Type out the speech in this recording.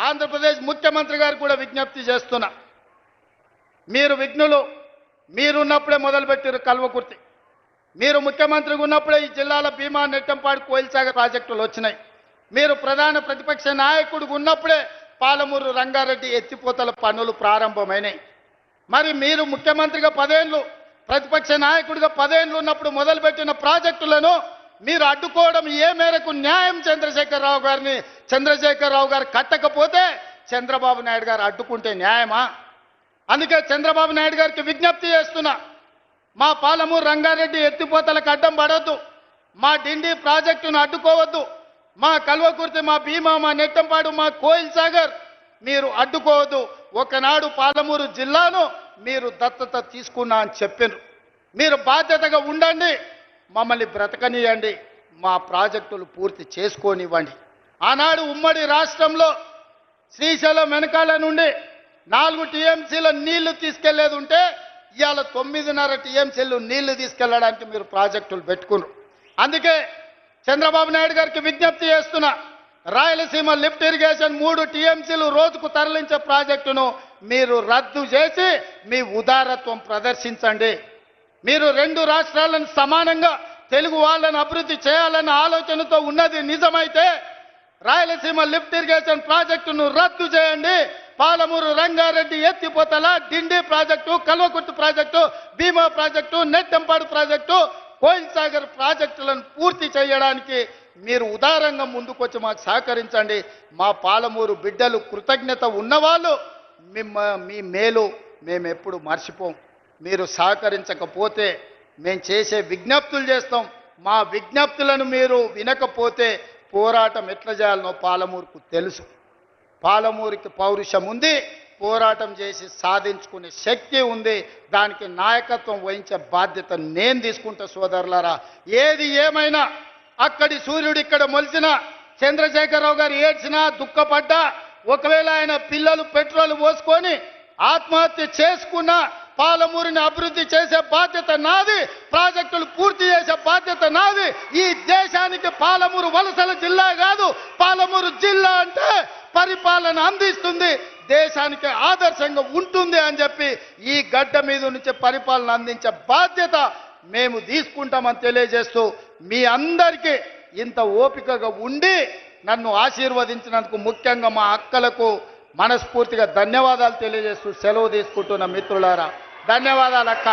ఆంధ్రప్రదేశ్ ముఖ్యమంత్రి గారు కూడా విజ్ఞప్తి చేస్తున్నా, మీరు విఘ్నులు, మీరున్నప్పుడే మొదలుపెట్టారు కల్వకుర్తి. మీరు ముఖ్యమంత్రిగా ఉన్నప్పుడే ఈ జిల్లాల భీమా, నెట్టంపాడు, కోయిల్సాగర్ ప్రాజెక్టులు వచ్చినాయి. మీరు ప్రధాన ప్రతిపక్ష నాయకుడిగా ఉన్నప్పుడే పాలమూరు రంగారెడ్డి ఎత్తిపోతల పనులు ప్రారంభమైనాయి. మరి మీరు ముఖ్యమంత్రిగా 10 ఏళ్ళు, ప్రతిపక్ష నాయకుడిగా 10 ఏళ్ళు ఉన్నప్పుడు మొదలుపెట్టిన ప్రాజెక్టులను మీరు అడ్డుకోవడం ఏ మేరకు న్యాయం? చంద్రశేఖరరావు గారు కట్టకపోతే చంద్రబాబు నాయుడు గారు అడ్డుకుంటే న్యాయమా? అందుకే చంద్రబాబు నాయుడు గారికి విజ్ఞప్తి చేస్తున్నా, మా పాలమూరు రంగారెడ్డి ఎత్తిపోతలకు అడ్డం పడవద్దు, మా డిండి ప్రాజెక్టును అడ్డుకోవద్దు, మా కల్వకుర్తి, మా భీమా, మా నెట్టంపాడు, మా కోయిల్ సాగర్ మీరు అడ్డుకోవద్దు. ఒకనాడు పాలమూరు జిల్లాను మీరు దత్తత తీసుకున్నా అని చెప్పారు. మీరు బాధ్యతగా ఉండండి, మమ్మల్ని బ్రతకనియండి, మా ప్రాజెక్టులు పూర్తి చేసుకోనివ్వండి. ఆనాడు ఉమ్మడి రాష్ట్రంలో శ్రీశైలం వెనకాల నుండి 4 టీఎంసీల నీళ్లు తీసుకెళ్లేది ఉంటే ఇవాళ 9.5 టీఎంసీలు నీళ్లు తీసుకెళ్లడానికి మీరు ప్రాజెక్టులు పెట్టుకున్నారు. అందుకే చంద్రబాబు నాయుడు గారికి విజ్ఞప్తి చేస్తున్నా, రాయలసీమ లిఫ్ట్ ఇరిగేషన్ 3 టీఎంసీలు రోజుకు తరలించే ప్రాజెక్టును మీరు రద్దు చేసి మీ ఉదారత్వం ప్రదర్శించండి. మీరు 2 రాష్ట్రాలను సమానంగా తెలుగు వాళ్ళని అభివృద్ధి చేయాలన్న ఆలోచనతో ఉన్నది నిజమైతే రాయలసీమ లిఫ్ట్ ఇరిగేషన్ ప్రాజెక్టును రద్దు చేయండి. పాలమూరు రంగారెడ్డి ఎత్తిపోతల, డిండి ప్రాజెక్టు, కల్వకుర్తి ప్రాజెక్టు, భీమా ప్రాజెక్టు, నెట్టంపాడు ప్రాజెక్టు, కోయిల్ సాగర్ ప్రాజెక్టులను పూర్తి చేయడానికి మీరు ఉదారంగా ముందుకొచ్చి మాకు సహకరించండి. మా పాలమూరు బిడ్డలు కృతజ్ఞత ఉన్నవాళ్ళు, మీ మేలు మేము ఎప్పుడు మర్చిపోం. మీరు సహకరించకపోతే మేము చేసే విజ్ఞప్తులు చేస్తాం. మా విజ్ఞప్తులను మీరు వినకపోతే పోరాటం ఎట్లా చేయాలనో పాలమూరుకు తెలుసు. పాలమూరుకి పౌరుషం ఉంది, పోరాటం చేసి సాధించుకునే శక్తి ఉంది. దానికి నాయకత్వం వహించే బాధ్యత నేను తీసుకుంటా సోదరులారా. ఏది ఏమైనా అక్కడి సూర్యుడు ఇక్కడ మొలిసిన, చంద్రశేఖరరావు గారు ఏడ్చినా, దుఃఖపడ్డా, ఒకవేళ ఆయన పిల్లలు పెట్రోల్ పోసుకొని ఆత్మహత్య చేసుకున్నా పాలమూరుని అభివృద్ధి చేసే బాధ్యత నాది, ప్రాజెక్టులు పూర్తి చేసే బాధ్యత నాది. ఈ దేశానికి పాలమూరు వలసల జిల్లా కాదు, పాలమూరు జిల్లా అంటే పరిపాలన అందిస్తుంది, దేశానికి ఆదర్శంగా ఉంటుంది అని చెప్పి ఈ గడ్డ మీద నుంచి పరిపాలన అందించే బాధ్యత మేము తీసుకుంటామని తెలియజేస్తూ మీ అందరికీ ఇంత ఓపికగా ఉండి నన్ను ఆశీర్వదించినందుకు ముఖ్యంగా మా అక్కలకు మనస్ఫూర్తిగా ధన్యవాదాలు తెలియజేస్తూ సెలవు తీసుకుంటున్న మిత్రులారా, ధన్యవాదాలు అక్క.